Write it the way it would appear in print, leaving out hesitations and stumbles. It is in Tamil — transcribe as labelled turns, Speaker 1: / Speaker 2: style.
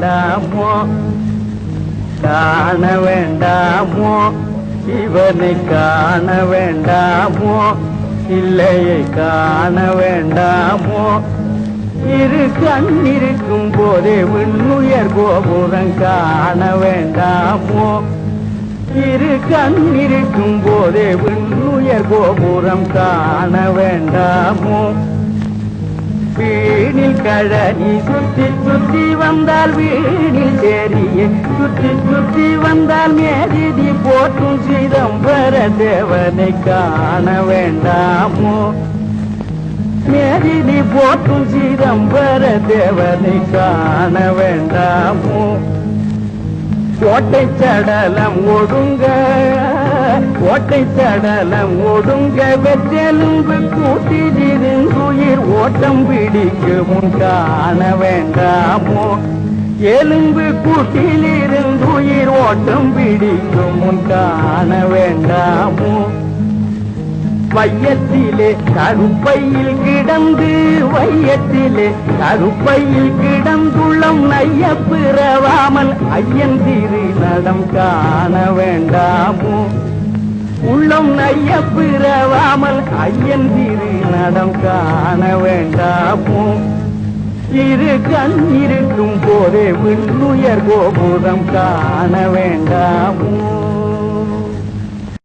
Speaker 1: வேண்டாமோ காண வேண்டாமோ இவனை காண வேண்டாமோ இல்லையை காண வேண்டாமோ இரு கண் இருக்கும் போதே விண்ணுயர் கோபுரம் காண வேண்டாமோ இரு கண் இருக்கும் போதே விண்ணுயர் கோபுரம் காண வேண்டாமோ வீணில் கழனி சுற்றி சுற்றி வந்தால் வீணில் சேரிய சுற்றி சுற்றி வந்தால் மேதிதி போற்றும் சிதம்பர தேவனை காண வேண்டாமோ மேதிதி போற்றும் சிதம்பர தேவனை காண வேண்டாமோ கோட்டை சடலம் ஒடுங்க கோட்டை சடலம் ஒடுங்க வெற்றெலும்பு கூட்டிலிருந்துயிர் ஓட்டம் பிடிக்கும் காண வேண்டாமோ எலும்பு கூட்டிலிருந்துயிர் ஓட்டம் பிடிக்கும் காண வேண்டாமோ வையத்திலே கருப்பையில் கிடந்து வையத்திலே கருப்பையில் கிடந்துள்ளம் நைய பிறவாமல் ஐயன் திரு நடம் காண வேண்டாமோ உள்ளம் நைய பிறவாமல் ஐயன் திரு நடம் காண வேண்டாமோ இரு கண் இருக்கும் போதே விண்ணுயர் கோபுரம் காண வேண்டாமோ